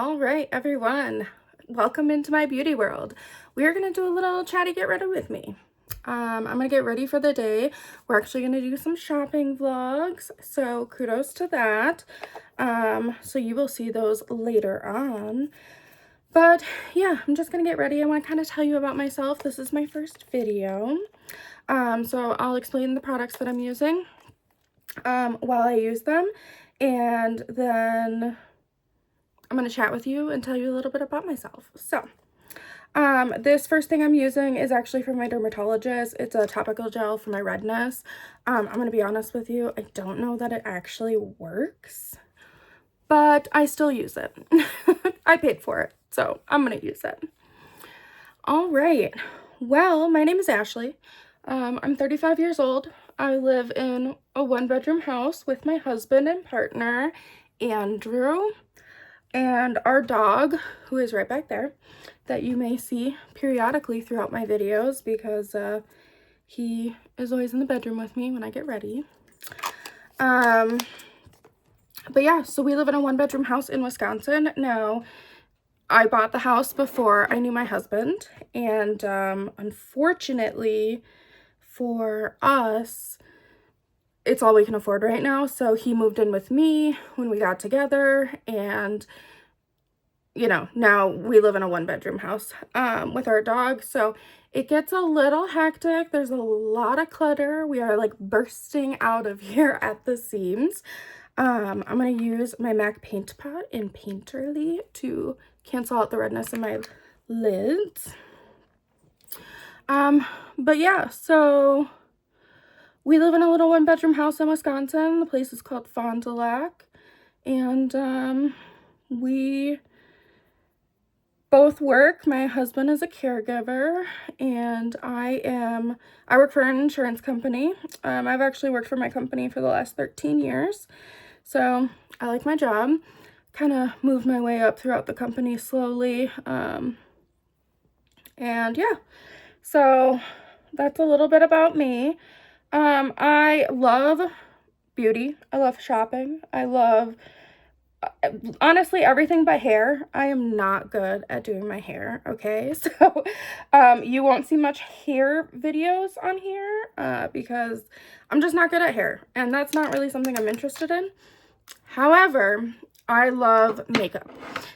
All right, everyone, welcome into my beauty world. We are going to do a little chatty get ready with me. I'm going to get ready for the day. We're actually going to do some shopping vlogs, so kudos to that. So you will see those later on. But yeah, I'm just going to get ready. I want to kind of tell you about myself. This is my first video. So I'll explain the products that I'm using while I use them, and then I'm going to chat with you and tell you a little bit about myself. So, this first thing I'm using is actually from my dermatologist. It's a topical gel for my redness. I'm going to be honest with you, I don't know that it actually works, but I still use it. I paid for it, so I'm going to use it. All right. Well, my name is Ashley. I'm 35 years old. I live in a one-bedroom house with my husband and partner, Andrew, and our dog, who is right back there, that you may see periodically throughout my videos because he is always in the bedroom with me when I get ready. But yeah, so we live in a one-bedroom house in Wisconsin. Now, I bought the house before I knew my husband, and unfortunately for us, it's all we can afford right now. So he moved in with me when we got together, and you know, now we live in a one-bedroom house with our dog, so it gets a little hectic. There's a lot of clutter. We are like bursting out of here at the seams. I'm going to use my MAC Paintpot in Painterly to cancel out the redness in my lids. But yeah, so we live in a little one-bedroom house in Wisconsin. The place is called Fond du Lac, and we both work. My husband is a caregiver, and I work for an insurance company. I've actually worked for my company for the last 13 years, so I like my job. Kind of moved my way up throughout the company slowly, and yeah, so that's a little bit about me. I love beauty. I love shopping. I love, honestly, everything but hair. I am not good at doing my hair, okay? So you won't see much hair videos on here because I'm just not good at hair, and that's not really something I'm interested in. However, I love makeup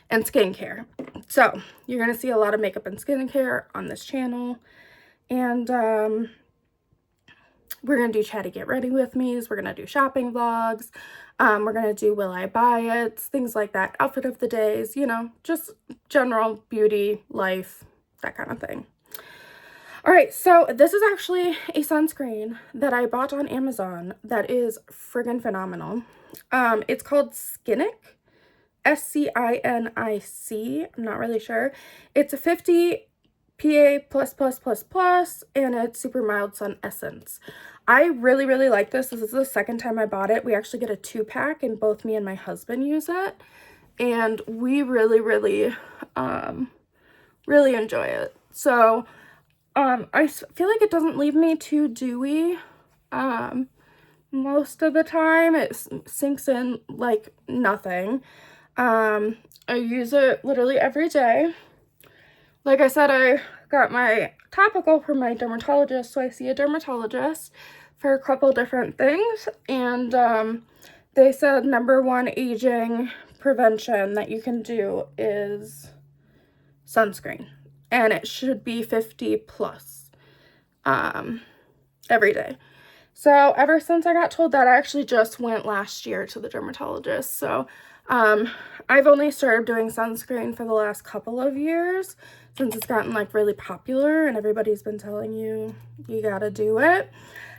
and skincare, so you're gonna see a lot of makeup and skincare on this channel. And we're gonna do chatty get ready with me's, we're gonna do shopping vlogs, we're gonna do will I buy it, things like that, outfit of the days, you know, just general beauty, life, that kind of thing. All right, so this is actually a sunscreen that I bought on Amazon that is friggin' phenomenal. It's called Scinic, Scinic, I'm not really sure. It's a 50 PA++++, and it's super mild sun essence. I really, really like this. This is the second time I bought it. We actually get a 2-pack, and both me and my husband use it, and we really, really, really enjoy it. So, I feel like it doesn't leave me too dewy. Most of the time, it sinks in like nothing. I use it literally every day. Like I said, I got my topical from my dermatologist, so I see a dermatologist for a couple different things, and they said #1 aging prevention that you can do is sunscreen, and it should be 50 plus every day. So ever since I got told that, I actually just went last year to the dermatologist. So I've only started doing sunscreen for the last couple of years since it's gotten like really popular and everybody's been telling you gotta do it.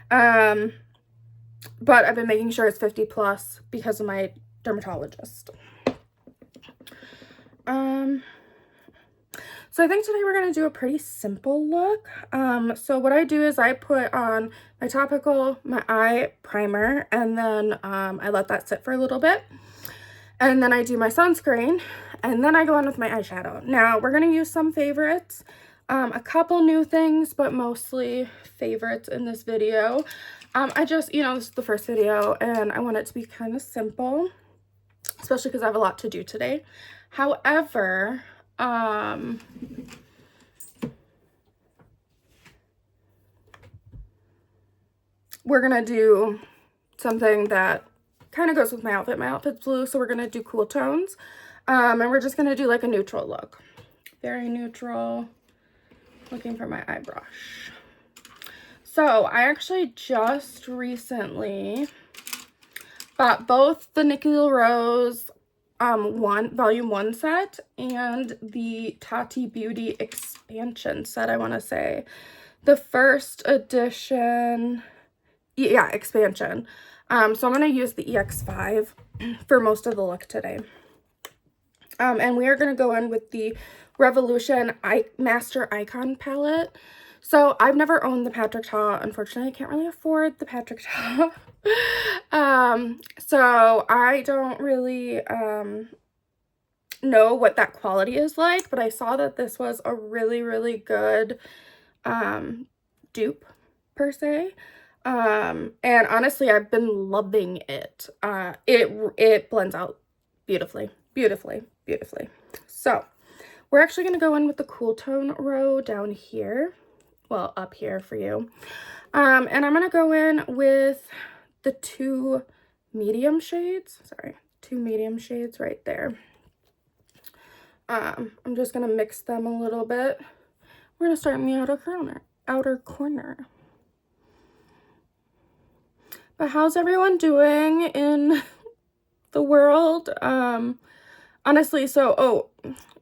But I've been making sure it's 50 plus because of my dermatologist. So I think today we're going to do a pretty simple look. So what I do is I put on my topical, my eye primer, and then I let that sit for a little bit. And then I do my sunscreen, and then I go on with my eyeshadow. Now, we're going to use some favorites, a couple new things, but mostly favorites in this video. I just, you know, this is the first video, and I want it to be kind of simple. especially because I have a lot to do today. However, we're gonna do something that kind of goes with my outfit. My outfit's blue, so we're gonna do cool tones. And we're just gonna do like a neutral look. Very neutral. Looking for my eye brush. So I actually just recently bought both the Nikki Rose volume 1 set and the Tati Beauty expansion set, I want to say. The first edition, yeah, expansion. So I'm going to use the EX5 for most of the look today. And we are going to go in with the Revolution Master Icon palette. So I've never owned the Patrick Ta. Unfortunately, I can't really afford the Patrick Ta. So I don't really know what that quality is like, but I saw that this was a really, really good dupe per se. And honestly, I've been loving it. It blends out beautifully, beautifully, beautifully. So we're actually going to go in with the cool tone row down here. Well, up here for you. And I'm going to go in with the two medium shades. Sorry, two medium shades right there. I'm just going to mix them a little bit. We're going to start in the outer corner. But how's everyone doing in the world? Honestly, so,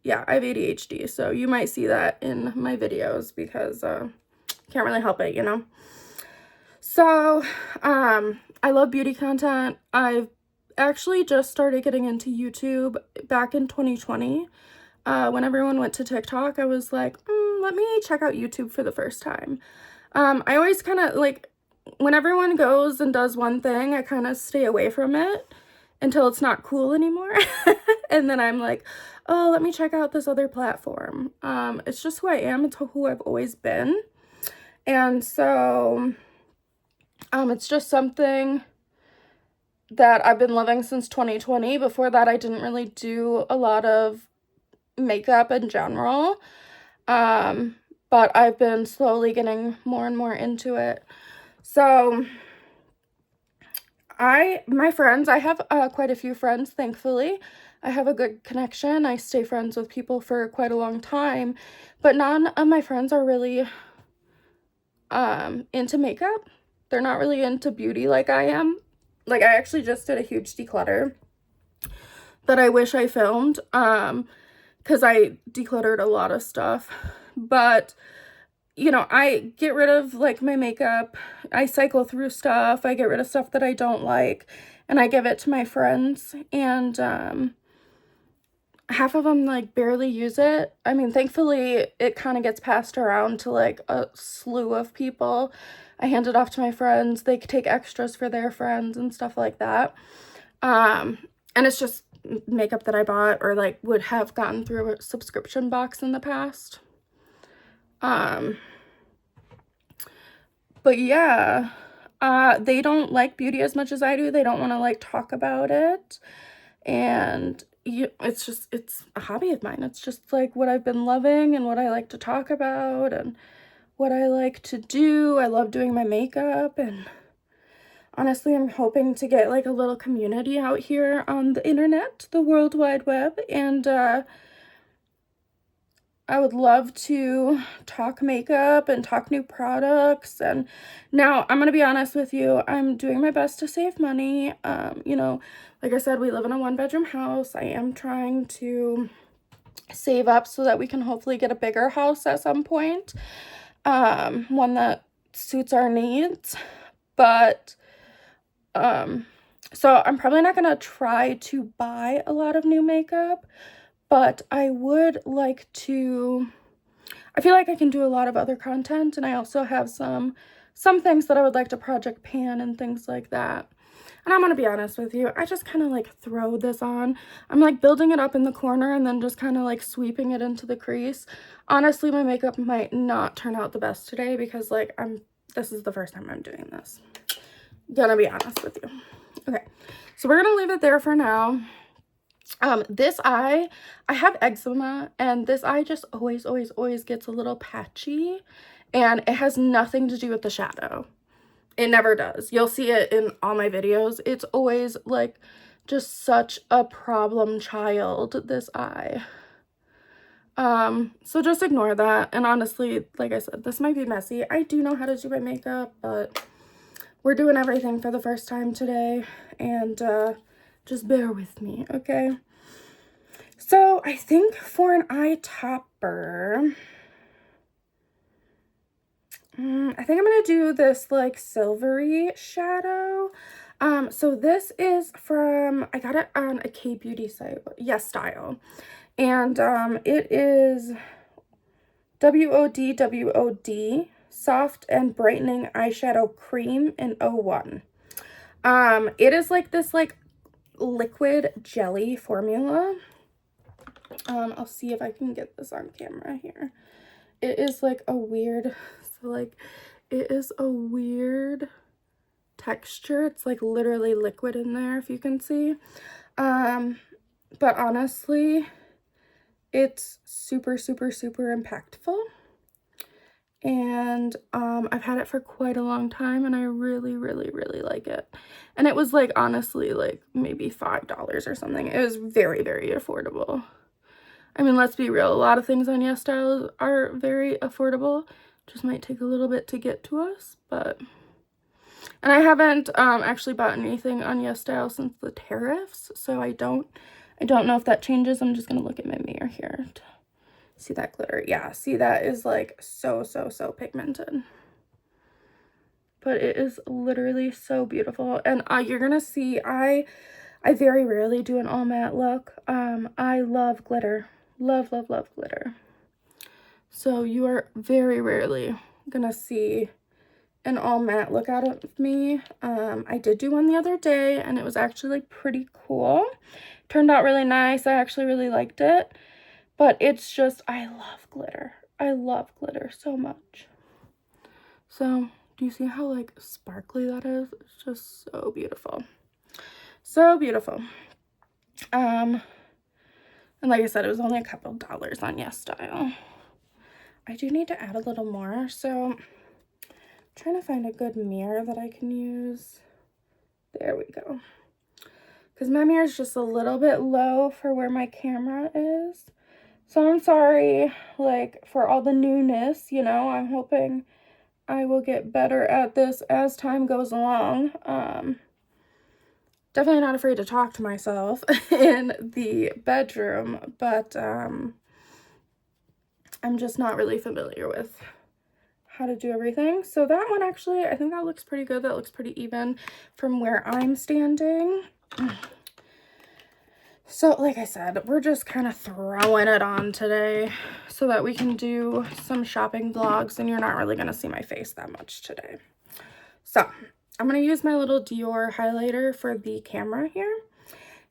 yeah, I have ADHD, so you might see that in my videos because can't really help it, you know? So, I love beauty content. I've actually just started getting into YouTube back in 2020. When everyone went to TikTok, I was like, let me check out YouTube for the first time. I always kind of, like, when everyone goes and does one thing, I kind of stay away from it until it's not cool anymore. And then I'm like, oh, let me check out this other platform. It's just who I am. It's who I've always been. And so, it's just something that I've been loving since 2020. Before that, I didn't really do a lot of makeup in general. But I've been slowly getting more and more into it. So, my friends, I have quite a few friends, thankfully. I have a good connection. I stay friends with people for quite a long time, but none of my friends are really into makeup. They're not really into beauty like I am. Like, I actually just did a huge declutter that I wish I filmed, because I decluttered a lot of stuff. But, you know, I get rid of, like, my makeup. I cycle through stuff. I get rid of stuff that I don't like, and I give it to my friends. And half of them, like, barely use it. I mean, thankfully, it kind of gets passed around to, like, a slew of people. I hand it off to my friends. They take extras for their friends and stuff like that. And it's just makeup that I bought or, like, would have gotten through a subscription box in the past. But yeah, they don't like beauty as much as I do. They don't want to, like, talk about it. And it's a hobby of mine. It's just, like, what I've been loving and what I like to talk about and what I like to do. I love doing my makeup, and honestly, I'm hoping to get, like, a little community out here on the internet, the World Wide Web, and I would love to talk makeup and talk new products. And now, I'm going to be honest with you, I'm doing my best to save money. You know, like I said, we live in a 1-bedroom house. I am trying to save up so that we can hopefully get a bigger house at some point. One that suits our needs. But, so I'm probably not going to try to buy a lot of new makeup. But I would like to, I feel like I can do a lot of other content, and I also have some things that I would like to project pan and things like that. And I'm going to be honest with you, I just kind of, like, throw this on. I'm, like, building it up in the corner and then just kind of, like, sweeping it into the crease. Honestly, my makeup might not turn out the best today because, like, this is the first time I'm doing this. Gonna be honest with you. Okay, so we're going to leave it there for now. This eye, I have eczema, and this eye just always gets a little patchy, and it has nothing to do with the shadow. It never does. You'll see it in all my videos. It's always like just such a problem child, this eye. So just ignore that. And honestly, like I said, this might be messy. I do know how to do my makeup, but we're doing everything for the first time today, and just bear with me, okay? So I think for an eye topper, I think I'm gonna do this like silvery shadow. So this is from, I got it on a K-beauty site, Yes Style, and it is WOD Soft and Brightening Eyeshadow Cream in 01. It is like this like liquid jelly formula. I'll see if I can get this on camera here. It is like a weird, so like it is a weird texture. It's like literally liquid in there, if you can see. But honestly, it's super impactful. And I've had it for quite a long time, and I really like it. And it was like honestly like maybe $5 or something. It was very affordable. I mean, let's be real, a lot of things on Yes Style are very affordable. Just might take a little bit to get to us, but... And I haven't actually bought anything on Yes Style since the tariffs, so I don't know if that changes. I'm just gonna look at my mirror here to see that glitter. Yeah, see, that is like so pigmented. But it is literally so beautiful. And you're gonna see I very rarely do an all matte look. I love glitter. Love glitter. So you are very rarely gonna see an all matte look out of me. I did do one the other day, and it was actually like pretty cool. Turned out really nice. I actually really liked it. But it's just, I love glitter. I love glitter so much. So do you see how like sparkly that is? It's just so beautiful. So beautiful. And like I said, it was only a couple dollars on Yes Style. I do need to add a little more, so I'm trying to find a good mirror that I can use. There we go. Because my mirror is just a little bit low for where my camera is. So I'm sorry, like, for all the newness, you know. I'm hoping I will get better at this as time goes along. Definitely not afraid to talk to myself in the bedroom, but I'm just not really familiar with how to do everything. So that one actually, I think that looks pretty good. That looks pretty even from where I'm standing. So like I said, we're just kind of throwing it on today so that we can do some shopping vlogs, and you're not really going to see my face that much today. So I'm going to use my little Dior highlighter for the camera here.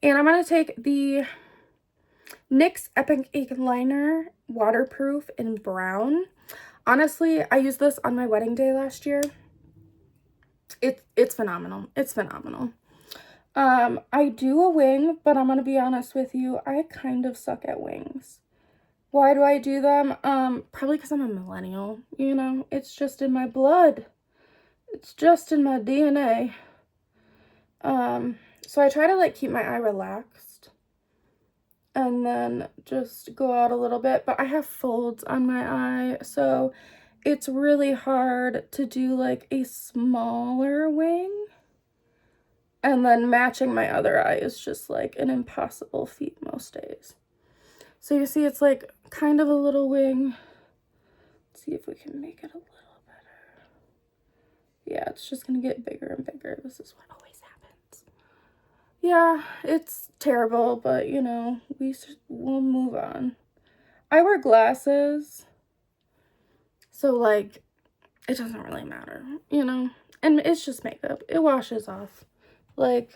And I'm going to take the NYX Epic Ink Liner Waterproof in brown. Honestly, I used this on my wedding day last year. It's phenomenal. It's phenomenal. I do a wing, but I'm going to be honest with you, I kind of suck at wings. Why do I do them? Probably because I'm a millennial, you know? It's just in my blood. It's just in my DNA. So I try to like keep my eye relaxed and then just go out a little bit, but I have folds on my eye, so it's really hard to do like a smaller wing, and then matching my other eye is just like an impossible feat most days. So you see, it's like kind of a little wing. Let's see if we can make it a little better. Yeah, it's just gonna get bigger and bigger. This is what always happens. Yeah, it's terrible, but you know, we'll move on. I wear glasses, so like it doesn't really matter, you know? And it's just makeup. It washes off. Like,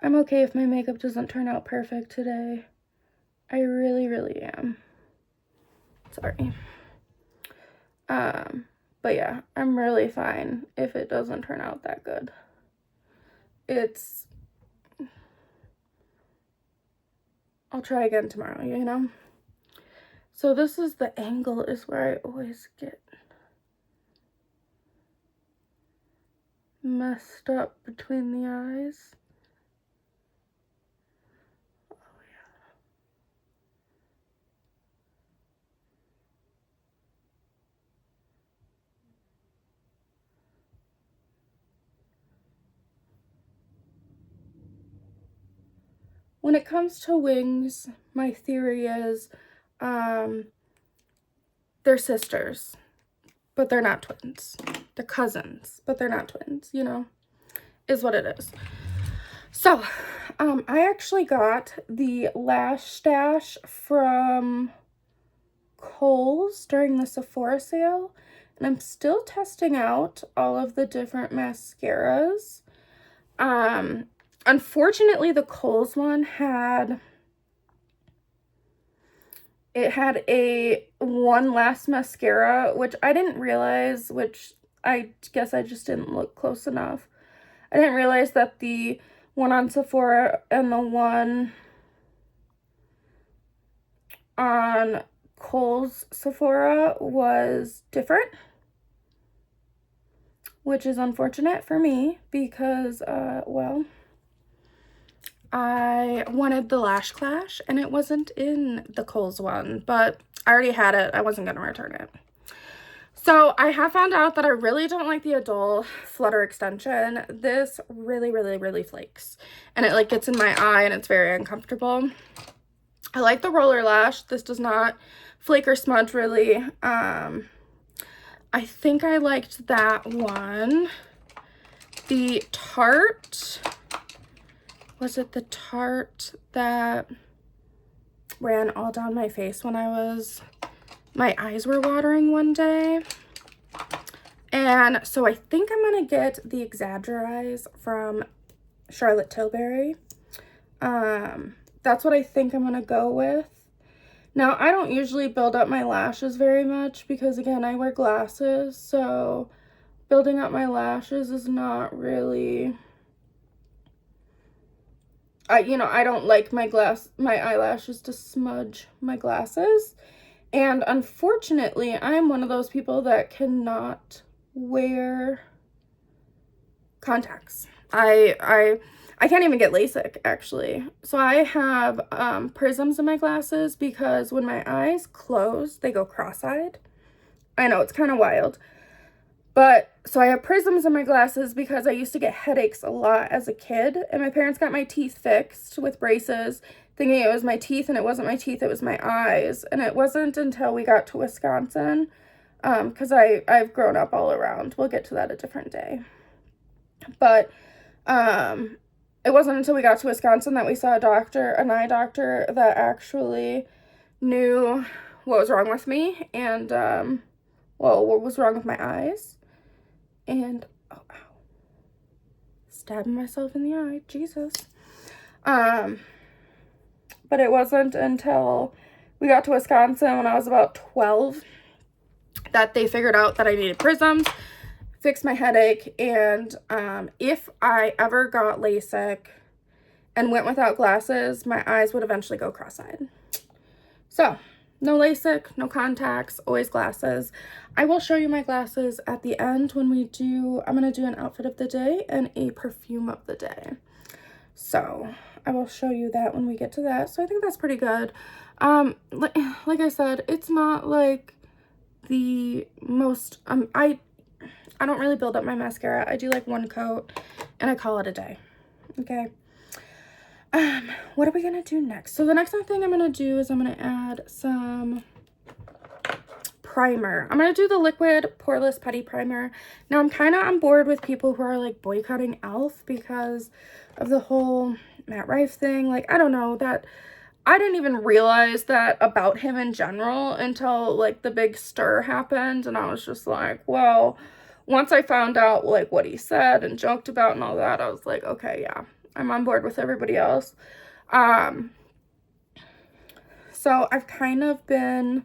I'm okay if my makeup doesn't turn out perfect today. I really am. Sorry. But yeah, I'm really fine if it doesn't turn out that good. It's I'll try again tomorrow, you know? So this is the angle is where I always get messed up between the eyes. Oh, yeah. When it comes to wings, my theory is they're sisters, but they're not twins. They're cousins, but they're not twins, you know, is what it is. So, I actually got the Lash Stash from Kohl's during the Sephora sale, and I'm still testing out all of the different mascaras. Unfortunately, the Kohl's one had a One Last mascara, which I didn't realize, which I guess I just didn't look close enough. I didn't realize that the one on Sephora and the one on Kohl's Sephora was different, which is unfortunate for me because, well, I wanted the Lash Clash and it wasn't in the Kohl's one, but I already had it. I wasn't going to return it. So I have found out that I really don't like the Idole Flutter extension. This really, really, really flakes. And it like gets in my eye and it's very uncomfortable. I like the Roller Lash. This does not flake or smudge really. I think I liked that one. The Tarte, was it the Tarte that ran all down my face when my eyes were watering one day? And so I think I'm gonna get the Exaggerize from Charlotte Tilbury. That's what I think I'm gonna go with. Now, I don't usually build up my lashes very much because, again, I wear glasses, so building up my lashes is not really... I don't like my eyelashes to smudge my glasses. And unfortunately, I'm one of those people that cannot wear contacts. I can't even get LASIK, actually. So I have prisms in my glasses because when my eyes close, they go cross-eyed. I know, it's kind of wild. But, so I have prisms in my glasses because I used to get headaches a lot as a kid. And my parents got my teeth fixed with braces, thinking it was my teeth, and it wasn't my teeth, it was my eyes. And it wasn't until we got to Wisconsin, because I've grown up all around. We'll get to that a different day. But, it wasn't until we got to Wisconsin that we saw an eye doctor that actually knew what was wrong with me and, well, what was wrong with my eyes. And, oh, ow. Stabbing myself in the eye, Jesus. But it wasn't until we got to Wisconsin when I was about 12 that they figured out that I needed prisms, fixed my headache, and if I ever got LASIK and went without glasses, my eyes would eventually go cross-eyed. So, no LASIK, no contacts, always glasses. I will show you my glasses at the end when I'm going to do an outfit of the day and a perfume of the day. So, I will show you that when we get to that. So, I think that's pretty good. Like I said, it's not like the most, I don't really build up my mascara. I do like one coat and I call it a day. Okay. What are we gonna do next? So the next thing I'm gonna do is I'm gonna add some primer. I'm gonna do the liquid poreless putty primer. Now I'm kind of on board with people who are like boycotting e.l.f. because of the whole Matt Rife thing. Like, I don't know, that I didn't even realize that about him in general until like the big stir happened, and I was just like, well, once I found out like what he said and joked about and all that, I was like, okay, yeah, I'm on board with everybody else. So I've kind of been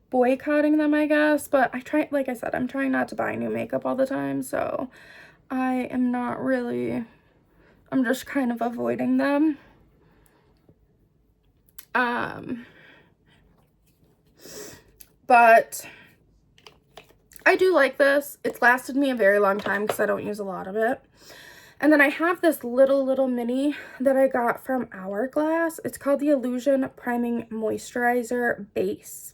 boycotting them, I guess, but like I said, I'm trying not to buy new makeup all the time, so I am not really, I'm just kind of avoiding them. But I do like this. It's lasted me a very long time because I don't use a lot of it. And then I have this little mini that I got from Hourglass. It's called the Illusion Priming Moisturizer Base.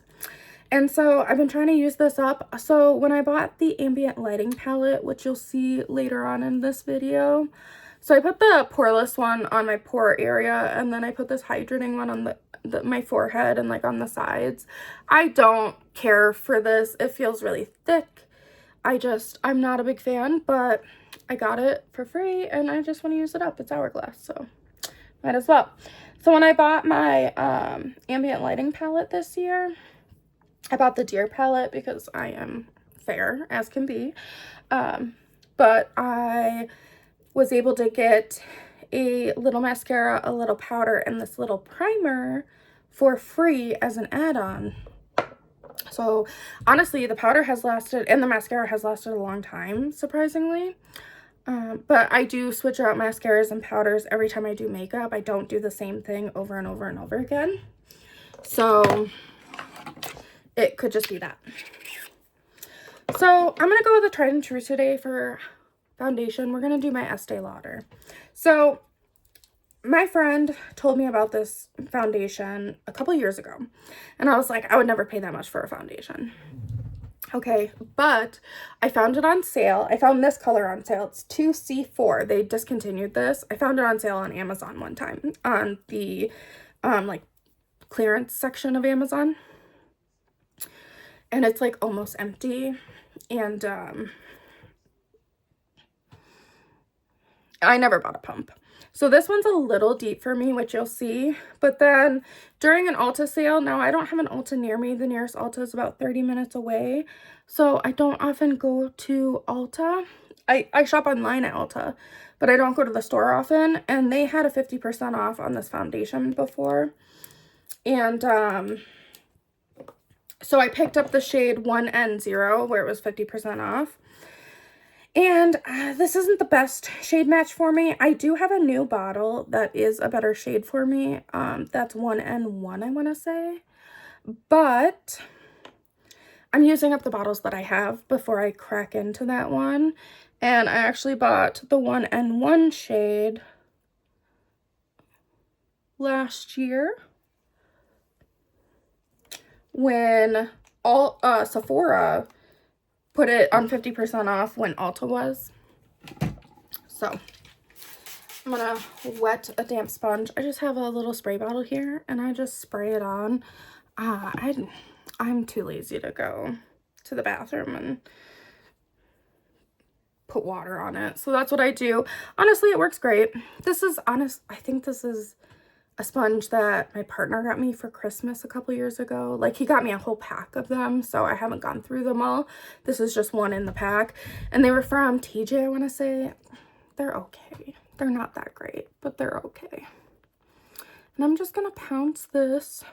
And so I've been trying to use this up. So when I bought the Ambient lighting palette, which you'll see later on in this video, so I put the poreless one on my pore area, and then I put this hydrating one on my forehead and like on the sides. I don't care for this. It feels really thick. I'm not a big fan, but I got it for free and I just want to use it up. It's Hourglass, so might as well. So when I bought my Ambient lighting palette this year, I bought the Dior palette because I am fair as can be. But I was able to get a little mascara, a little powder, and this little primer for free as an add-on. So honestly, the powder has lasted and the mascara has lasted a long time, surprisingly. But I do switch out mascaras and powders every time I do makeup. I don't do the same thing over and over and over again. So it could just be that. So I'm going to go with a tried and true today for foundation. We're going to do my Estee Lauder. So my friend told me about this foundation a couple years ago, and I was like, I would never pay that much for a foundation. Okay, but I found it on sale. I found this color on sale. It's 2C4. They discontinued this. I found it on sale on Amazon one time on the like clearance section of Amazon. And it's like almost empty. And I never bought a pump. So this one's a little deep for me, which you'll see. But then during an Ulta sale, now I don't have an Ulta near me. The nearest Ulta is about 30 minutes away. So I don't often go to Ulta. I shop online at Ulta, but I don't go to the store often. And they had a 50% off on this foundation before. And so I picked up the shade 1N0 where it was 50% off. And this isn't the best shade match for me. I do have a new bottle that is a better shade for me. That's 1N1, I want to say. But I'm using up the bottles that I have before I crack into that one. And I actually bought the 1N1 shade last year when Sephora put it on 50% off when Ulta was. So I'm gonna wet a damp sponge. I just have a little spray bottle here and I just spray it on. I'm too lazy to go to the bathroom and put water on it. So that's what I do. Honestly, it works great. I think this is a sponge that my partner got me for Christmas a couple years ago. Like, he got me a whole pack of them, so I haven't gone through them all. This is just one in the pack. And they were from TJ, I want to say. They're okay. They're not that great, but they're okay. And I'm just going to pounce this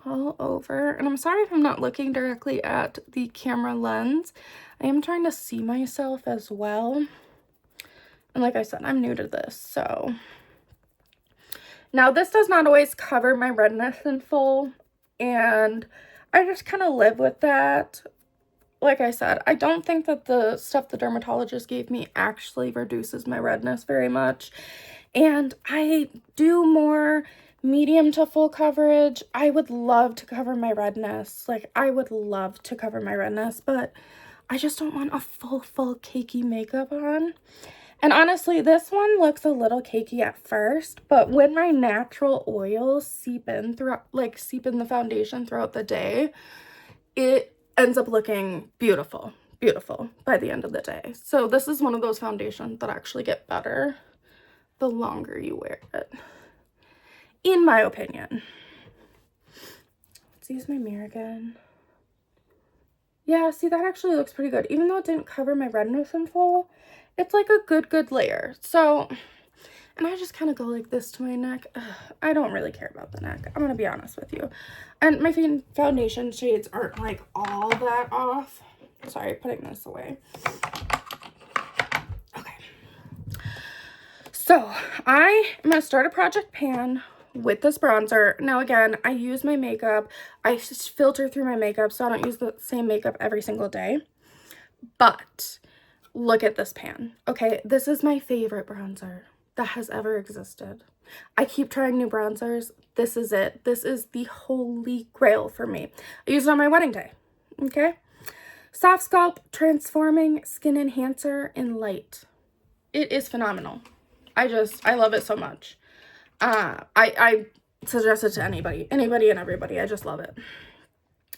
all over. And I'm sorry if I'm not looking directly at the camera lens. I am trying to see myself as well. And like I said, I'm new to this, so... Now, this does not always cover my redness in full, and I just kind of live with that. Like I said, I don't think that the stuff the dermatologist gave me actually reduces my redness very much, and I do more medium to full coverage. I would love to cover my redness. Like, I would love to cover my redness, but I just don't want a full cakey makeup on. And honestly, this one looks a little cakey at first, but when my natural oils seep in the foundation throughout the day, it ends up looking beautiful by the end of the day. So this is one of those foundations that actually get better the longer you wear it, in my opinion. Let's use my mirror again. Yeah, see, that actually looks pretty good. Even though it didn't cover my redness in full, it's like a good layer. So, and I just kind of go like this to my neck. I don't really care about the neck. I'm going to be honest with you. And my foundation shades aren't like all that off. Sorry, putting this away. Okay. So, I am going to start a project pan with this bronzer. Now again, I use my makeup. I filter through my makeup, so I don't use the same makeup every single day. But look at this pan. Okay, this is my favorite bronzer that has ever existed. I keep trying new bronzers. This is it. This is the holy grail for me. I used it on my wedding day. Okay. Soft Sculpt Transforming Skin Enhancer in Light. It is phenomenal. I love it so much. I suggest it to anybody and everybody. I just love it.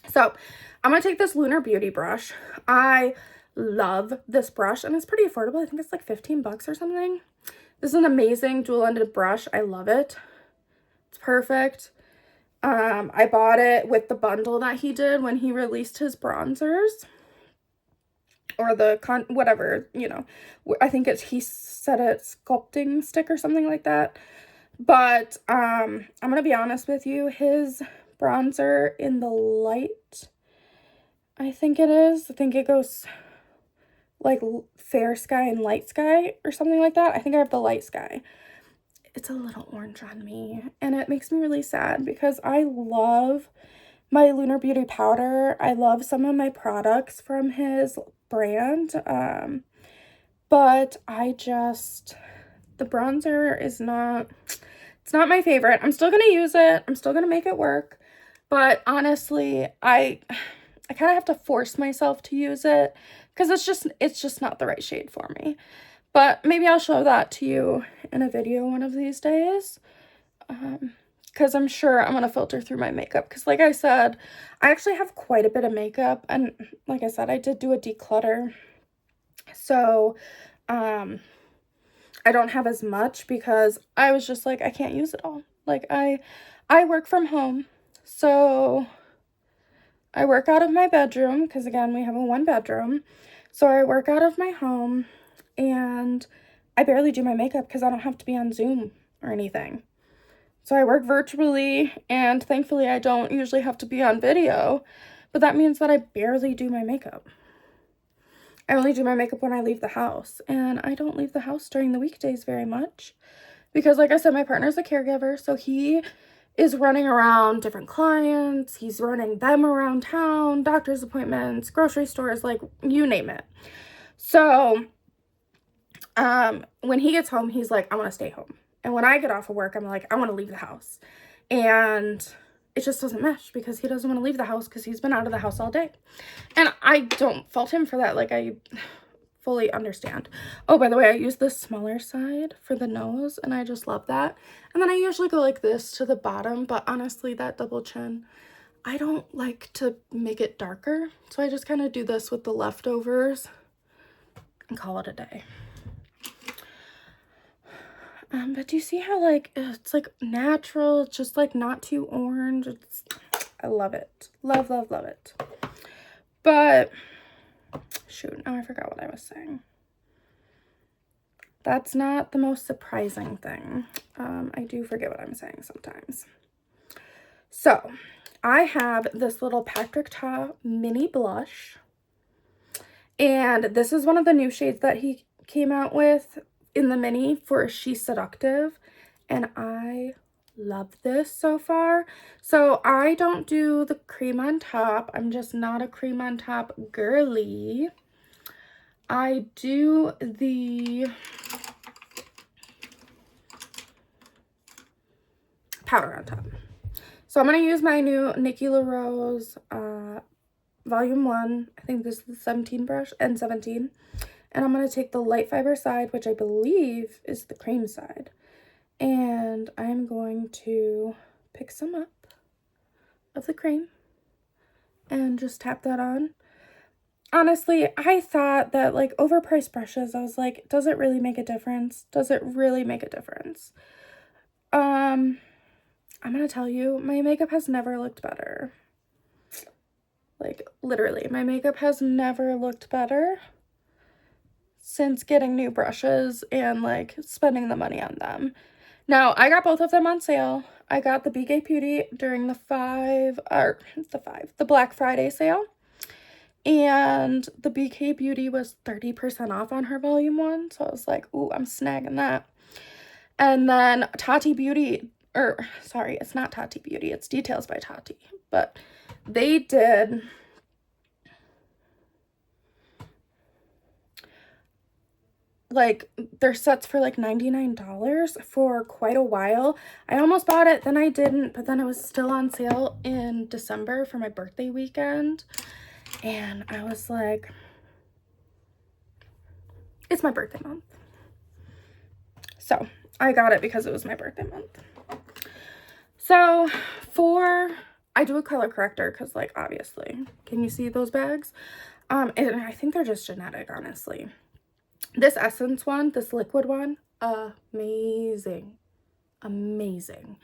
So I'm going to take this Lunar Beauty brush. I love this brush and it's pretty affordable. I think it's like 15 bucks or something. This is an amazing dual-ended brush. I love it. It's perfect. I bought it with the bundle that he did when he released his bronzers. Or the whatever, you know. I think he said a sculpting stick or something like that. But I'm going to be honest with you. His bronzer in the light, I think it is. I think it goes like fair sky and light sky or something like that. I think I have the light sky. It's a little orange on me and it makes me really sad because I love my Lunar Beauty powder. I love some of my products from his brand. But the bronzer is it's not my favorite. I'm still going to use it. I'm still going to make it work. But honestly, I kind of have to force myself to use it because it's just not the right shade for me. But maybe I'll show that to you in a video one of these days. Because I'm sure I'm going to filter through my makeup. Because like I said, I actually have quite a bit of makeup. And like I said, I did do a declutter. So, I don't have as much because I was just like, I can't use it all. Like, I work from home. So, I work out of my bedroom. Because again, we have a 1-bedroom. So, I work out of my home. And I barely do my makeup because I don't have to be on Zoom or anything. So I work virtually, and thankfully I don't usually have to be on video, but that means that I barely do my makeup. I only do my makeup when I leave the house, and I don't leave the house during the weekdays very much because, like I said, my partner's a caregiver, so he is running around different clients, he's running them around town, doctor's appointments, grocery stores, like, you name it. So, when he gets home, he's like, I want to stay home. And when I get off of work, I'm like, I want to leave the house. And it just doesn't mesh because he doesn't want to leave the house because he's been out of the house all day. And I don't fault him for that. Like, I fully understand. Oh, by the way, I use the smaller side for the nose, and I just love that. And then I usually go like this to the bottom, but honestly, that double chin, I don't like to make it darker. So I just kind of do this with the leftovers and call it a day. But do you see how, like, it's, like, natural, it's just, like, not too orange, I love it, love, love, love it, but, shoot, now I forgot what I was saying. That's not the most surprising thing. I do forget what I'm saying sometimes. So, I have this little Patrick Ta mini blush, and this is one of the new shades that he came out with in the mini for She's Seductive, and I love this so far. So I don't do the cream on top. I'm just not a cream on top girly. I do the powder on top. So I'm going to use my new Nikki LaRose Volume 1. I think this is the 17 brush, N17. And I'm going to take the light fiber side, which I believe is the cream side. And I'm going to pick some up of the cream and just tap that on. Honestly, I thought that, like, overpriced brushes, I was like, does it really make a difference? Does it really make a difference? I'm going to tell you, my makeup has never looked better. Like, literally, my makeup has never looked better since getting new brushes and, like, spending the money on them. Now, I got both of them on sale. I got the BK Beauty during the Black Friday sale. And the BK Beauty was 30% off on her Volume 1. So I was like, ooh, I'm snagging that. And then Tati Beauty or sorry, it's not Tati Beauty, it's Details by Tati, but they did like their sets for like $99 for quite a while. I almost bought it, then I didn't, but then it was still on sale in December for my birthday weekend, and I was like, it's my birthday month, so I got it because it was my birthday month. So I do a color corrector because, like, obviously, can you see those bags? And I think they're just genetic, honestly. This Essence one, this liquid one, amazing. Amazing.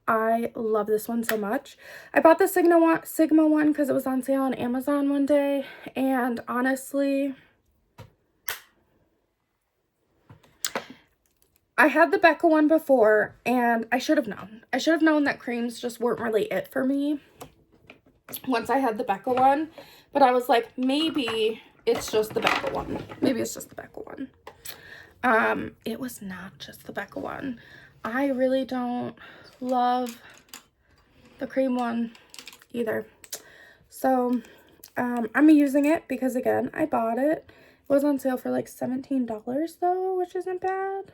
I love this one so much. I bought the Sigma one because it was on sale on Amazon one day, and honestly, I had the Becca one before, and I should have known. I should have known that creams just weren't really it for me once I had the Becca one, but I was like, maybe it's just the Becca one. Maybe it's just the Becca one. It was not just the Becca one. I really don't love the cream one either. So, I'm using it because, again, I bought it. It was on sale for like $17 though, which isn't bad.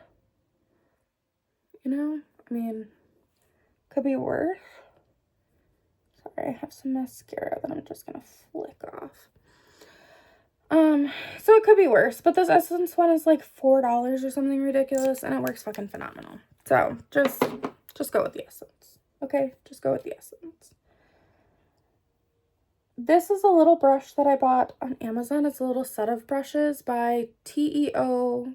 You know, I mean, could be worse. Sorry, I have some mascara that I'm just gonna flick off. So it could be worse, but this Essence one is like $4 or something ridiculous, and it works fucking phenomenal. So just go with the Essence, okay? Just go with the Essence. This is a little brush that I bought on Amazon. It's a little set of brushes by Teoyall.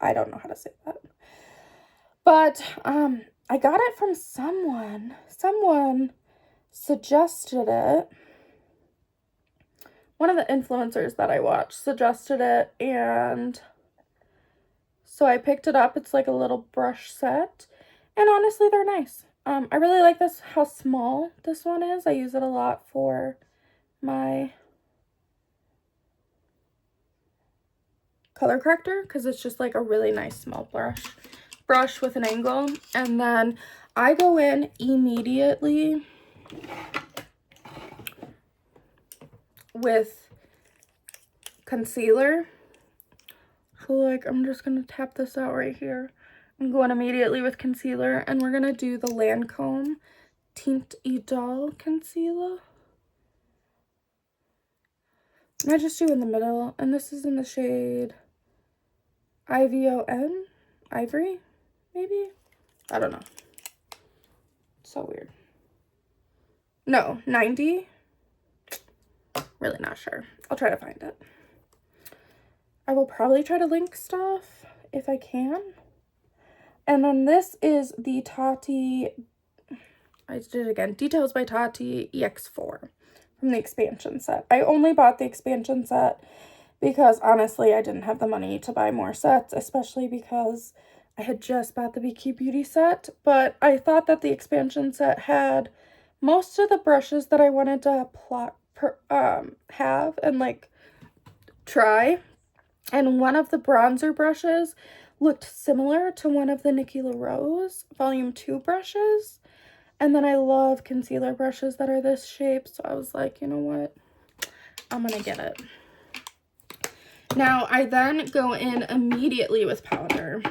I don't know how to say that. But I got it from someone. Someone suggested it. One of the influencers that I watch suggested it, and so I picked it up. It's like a little brush set, and honestly, they're nice. I really like this, how small this one is. I use it a lot for my color corrector because it's just like a really nice small brush with an angle. And then I go in immediately with concealer. So like I'm just gonna tap this out right here. I'm going immediately with concealer, and we're gonna do the Lancôme Tint Idole concealer. And I just do in the middle, and this is in the shade IVON, Ivory, maybe? I don't know. So weird. No, 90. Really not sure. I'll try to find it. I will probably try to link stuff if I can. And then this is the Tati, I did it again, Details by Tati EX4 from the expansion set. I only bought the expansion set because honestly I didn't have the money to buy more sets, especially because I had just bought the BQ Beauty set, but I thought that the expansion set had most of the brushes that I wanted to have and like try. And one of the bronzer brushes looked similar to one of the Nikki LaRose Volume 2 brushes. And then I love concealer brushes that are this shape, so I was like, you know what? I'm gonna get it. Now, I then go in immediately with powder.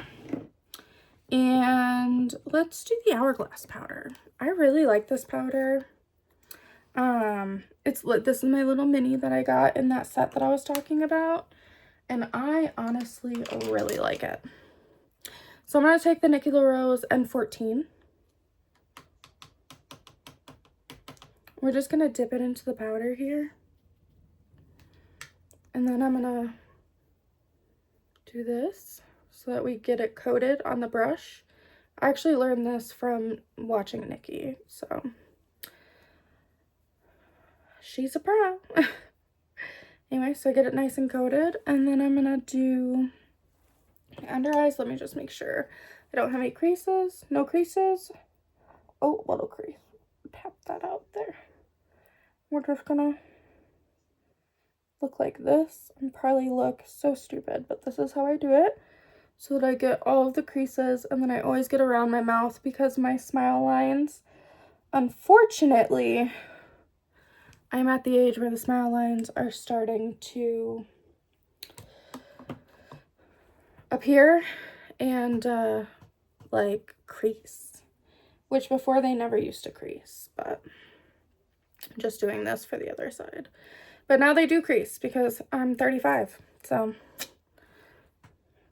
And let's do the Hourglass powder. I really like this powder. This is my little mini that I got in that set that I was talking about. And I honestly really like it. So I'm going to take the Nikki LaRose N14. We're just going to dip it into the powder here. And then I'm going to do this so that we get it coated on the brush. I actually learned this from watching Nikki, so she's a pro. Anyway, so I get it nice and coated, and then I'm gonna do under eyes. Let me just make sure I don't have any creases. No creases. Oh, little crease. Tap that out there. We're just gonna look like this and probably look so stupid, but this is how I do it. so that I get all of the creases, and then I always get around my mouth because my smile lines, unfortunately, I'm at the age where the smile lines are starting to appear and like crease, which before they never used to crease, but I'm just doing this for the other side. But now they do crease because I'm 35, so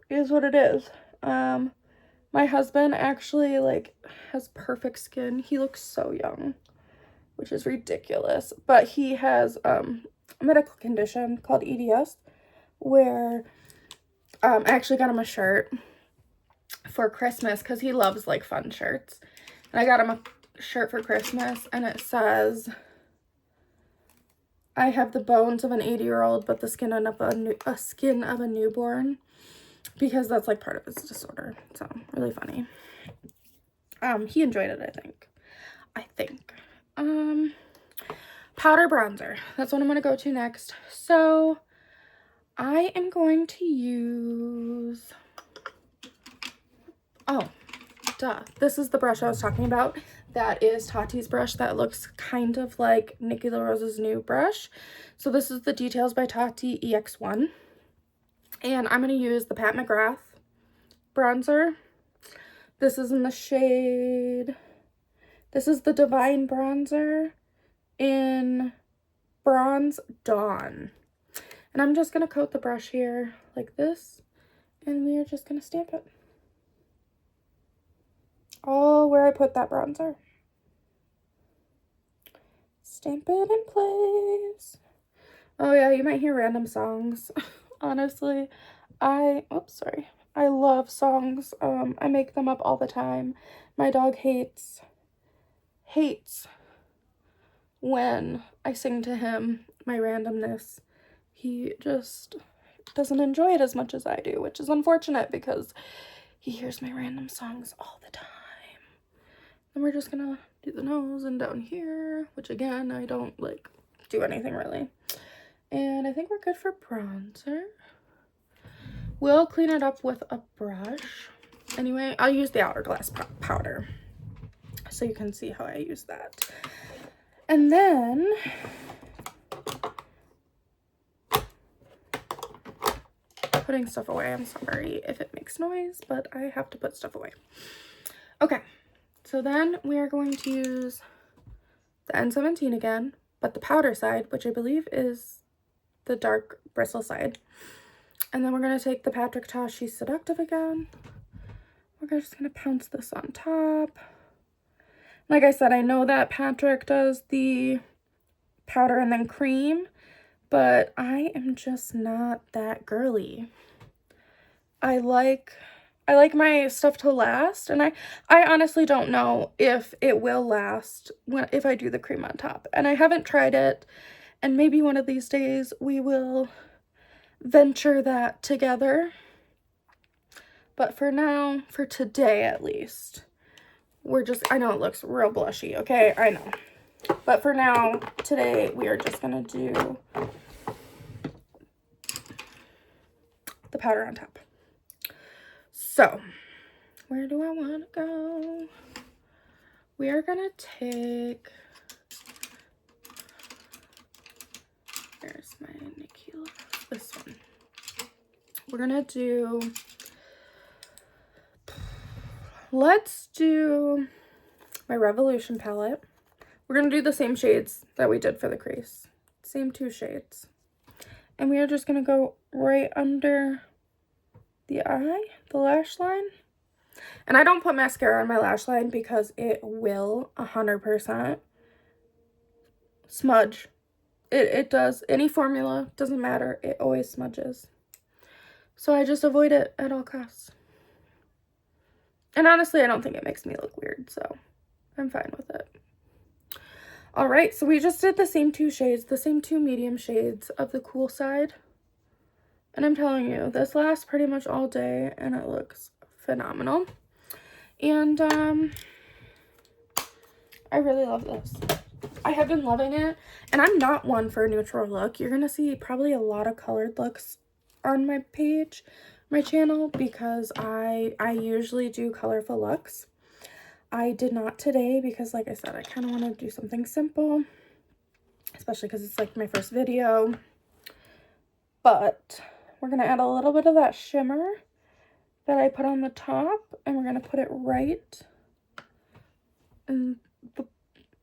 it is what it is. My husband actually like has perfect skin. He looks so young, which is ridiculous, but he has a medical condition called EDS, where I actually got him a shirt for Christmas because he loves like fun shirts, and I got him a shirt for Christmas, and it says, I have the bones of an 80-year-old but the skin of a newborn, because that's like part of his disorder. So really funny. He enjoyed it, I think. Powder bronzer, that's what I'm going to go to next. So I am going to use, oh, duh, this is the brush I was talking about. That is Tati's brush that looks kind of like Nikki LaRosa's new brush. So this is the Details by Tati EX1. And I'm going to use the Pat McGrath bronzer. This is in the shade, this is the Divine Bronzer in Bronze Dawn. And I'm just going to coat the brush here like this, and we are just going to stamp it all where I put that bronzer. Stamp it in place. Oh yeah, you might hear random songs. Honestly, I love songs. I make them up all the time. My dog hates when I sing to him my randomness. He just doesn't enjoy it as much as I do, which is unfortunate because he hears my random songs all the time. Then we're just gonna do the nose and down here, which again, I don't like do anything really. And I think we're good for bronzer. We'll clean it up with a brush. Anyway, I'll use the Hourglass powder so you can see how I use that. And then putting stuff away. I'm sorry if it makes noise, but I have to put stuff away. Okay, so then we are going to use the N17 again, but the powder side, which I believe is the dark bristle side. And then we're going to take the Patrick Ta She's Seductive again. We're just going to pounce this on top. Like I said, I know that Patrick does the powder and then cream, but I am just not that girly. I like my stuff to last, and I honestly don't know if it will last if I do the cream on top. And I haven't tried it, and maybe one of these days we will venture that together. But for now, for today at least, I know it looks real blushy, okay? I know. But for now, today, we are just gonna do the powder on top. So, where do I want to go? We are gonna take, where's my Nikila? This one. We're gonna do, let's do my Revolution palette. We're gonna do the same shades that we did for the crease. Same 2 shades. And we are just gonna go right under the eye, the lash line. And I don't put mascara on my lash line because it will 100% smudge. It does. Any formula, doesn't matter. It always smudges. So I just avoid it at all costs. And honestly, I don't think it makes me look weird, so I'm fine with it. All right, so we just did the same 2 shades, the same 2 medium shades of the cool side. And I'm telling you, this lasts pretty much all day, and it looks phenomenal. And I really love this. I have been loving it, and I'm not one for a neutral look. You're going to see probably a lot of colored looks on my page, my channel because I usually do colorful looks. I did not today because, like I said, I kind of want to do something simple, especially because it's like my first video. But we're going to add a little bit of that shimmer that I put on the top, and we're going to put it right in the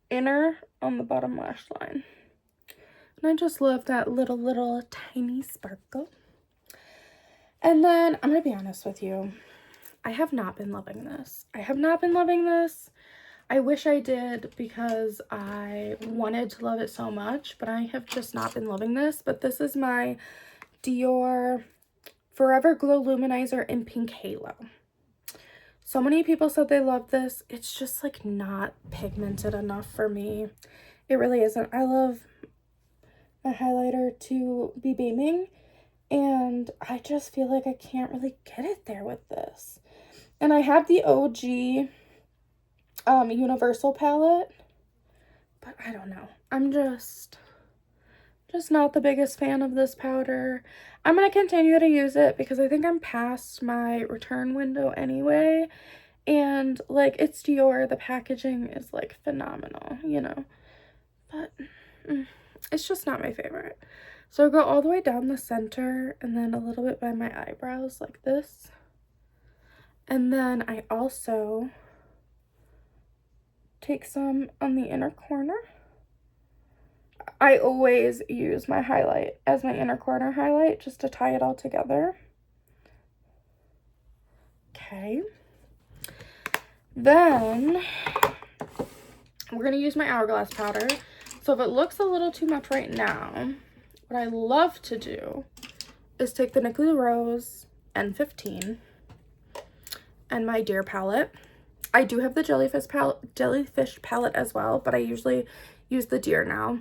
inner on the bottom lash line. And I just love that little tiny sparkle. And then I'm going to be honest with you. I have not been loving this. I have not been loving this. I wish I did because I wanted to love it so much, but I have just not been loving this. But this is my Dior Forever Glow Luminizer in Pink Halo. So many people said they love this. It's just like not pigmented enough for me. It really isn't. I love my highlighter to be beaming, and I just feel like I can't really get it there with this. And I have the OG Universal palette, but I don't know. I'm just not the biggest fan of this powder. I'm going to continue to use it because I think I'm past my return window anyway. And, like, it's Dior. The packaging is, like, phenomenal, you know. But it's just not my favorite. So I go all the way down the center and then a little bit by my eyebrows like this. And then I also take some on the inner corner. I always use my highlight as my inner corner highlight just to tie it all together. Okay. Then we're going to use my Hourglass powder. So if it looks a little too much right now, what I love to do is take the Nicola Rose N15 and my Deer palette. I do have the jellyfish palette as well, but I usually use the Deer now.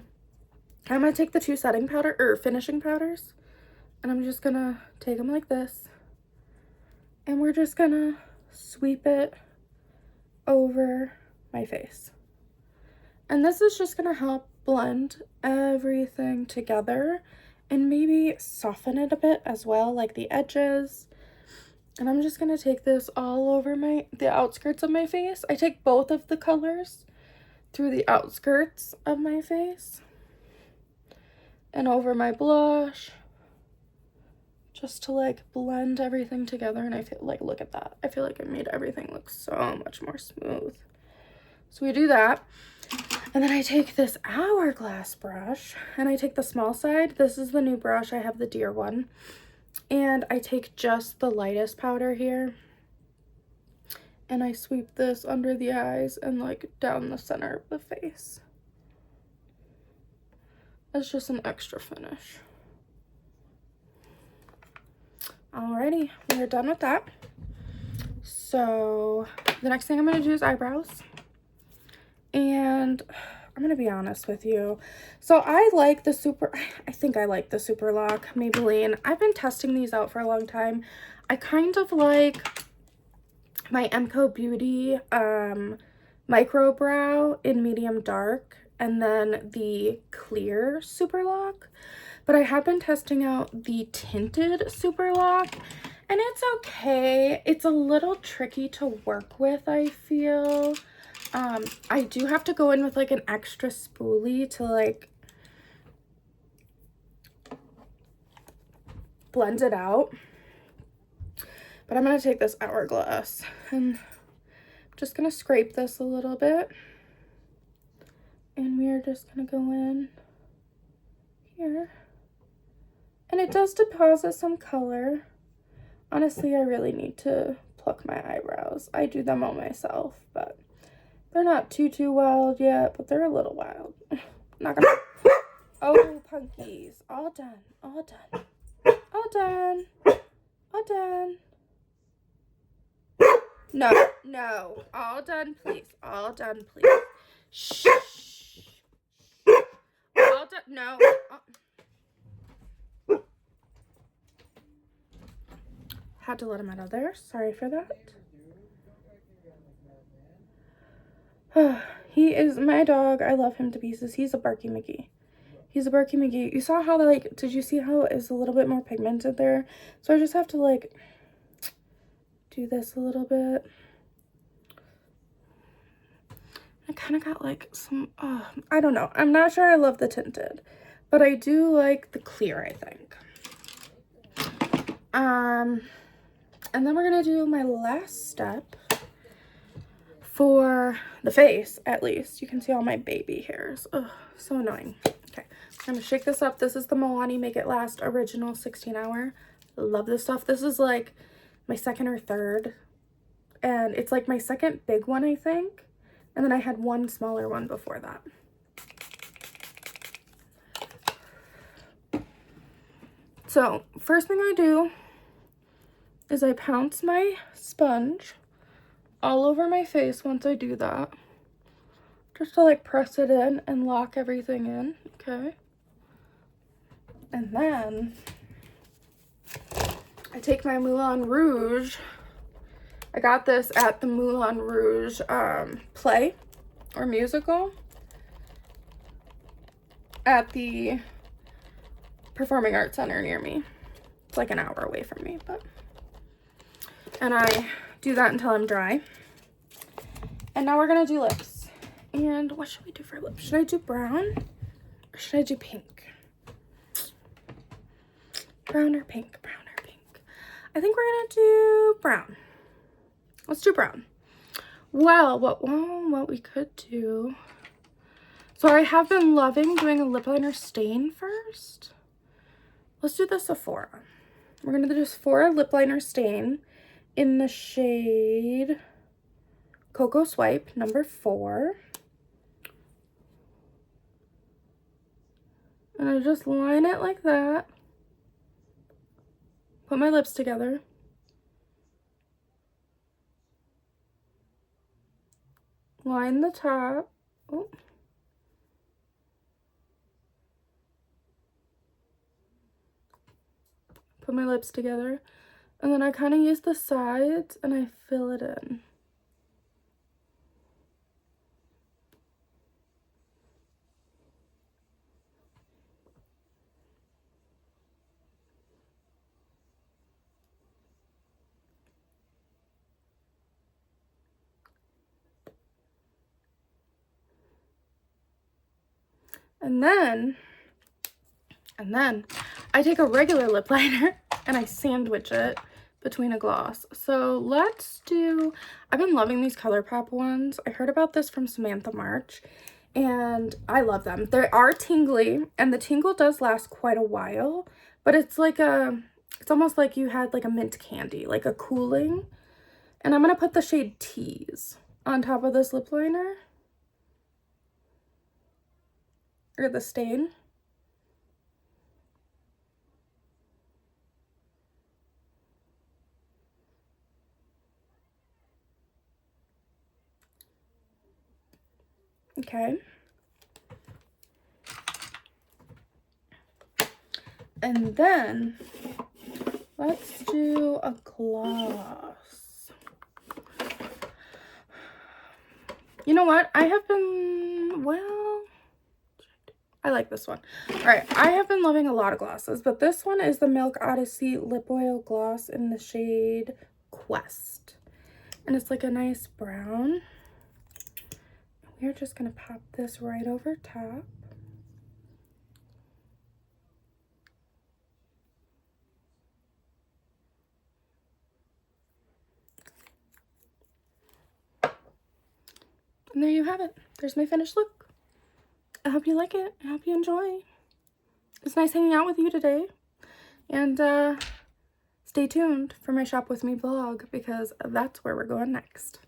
I'm going to take the two setting powder or finishing powders, and I'm just going to take them like this, and we're just going to sweep it over my face. And this is just going to help blend everything together and maybe soften it a bit as well, like the edges. And I'm just going to take this all over the outskirts of my face. I take both of the colors through the outskirts of my face and over my blush, just to like blend everything together. And I feel like, look at that. I feel like it made everything look so much more smooth. So we do that. And then I take this Hourglass brush and I take the small side. This is the new brush. I have the Deer one. And I take just the lightest powder here. And I sweep this under the eyes and like down the center of the face. It's just an extra finish. Alrighty, we're done with that. So the next thing I'm going to do is eyebrows. And I'm going to be honest with you. So I like the I think I like the Super Lock Maybelline. I've been testing these out for a long time. I kind of like my MCO Beauty Micro Brow in medium dark, and then the clear Super Lock. But I have been testing out the tinted Super Lock, and it's okay. It's a little tricky to work with, I feel. I do have to go in with like an extra spoolie to like blend it out. But I'm going to take this Hourglass and I'm just going to scrape this a little bit. And we are just going to go in here. And it does deposit some color. Honestly, I really need to pluck my eyebrows. I do them all myself, but they're not too wild yet, but they're a little wild. Not gonna. Oh, punkies. All done. All done. All done. All done. No, no. All done, please. All done, please. Shh. All done. No. Had to let him out of there. Sorry for that. He is my dog. I love him to pieces. He's a Barky McGee. He's a Barky McGee. You saw how, like, did you see how it is a little bit more pigmented there? So I just have to, like, do this a little bit. I kind of got like some, I don't know. I'm not sure I love the tinted, but I do like the clear, I think. And then we're going to do my last step for the face, at least. You can see all my baby hairs. Oh, so annoying. Okay, I'm going to shake this up. This is the Milani Make It Last Original 16 Hour. Love this stuff. This is like my second or third. And it's like my second big one, I think. And then I had one smaller one before that. So, first thing I do is I pounce my sponge all over my face once I do that. Just to like press it in and lock everything in, okay? And then I take my Moulin Rouge. I got this at the Moulin Rouge play or musical at the Performing Arts Center near me. It's like an hour away from me, but. And I do that until I'm dry. And now we're gonna do lips. And what should we do for lips? Should I do brown or should I do pink? Brown or pink? Brown or pink? I think we're gonna do brown. Let's do brown. Well, what we could do. So I have been loving doing a lip liner stain first. Let's do the Sephora. We're gonna do Sephora lip liner stain in the shade Cocoa Swipe number 4. And I just line it like that. Put my lips together. Line the top. Oh. Put my lips together. And then I kind of use the sides and I fill it in. And then I take a regular lip liner and I sandwich it between a gloss. So let's do, I've been loving these ColourPop ones. I heard about this from Samantha March and I love them. They are tingly and the tingle does last quite a while, but it's like it's almost like you had like a mint candy, like a cooling. And I'm going to put the shade Tease on top of this lip liner. Or the stain. Okay. And then let's do a gloss. You know what? I have been, well, I like this one. All right, I have been loving a lot of glosses, but this one is the Milk Odyssey Lip Oil Gloss in the shade Quest. And it's like a nice brown. We're just gonna pop this right over top. And there you have it. There's my finished look. I hope you like it. I hope you enjoy. It's nice hanging out with you today. And stay tuned for my Shop With Me vlog because that's where we're going next.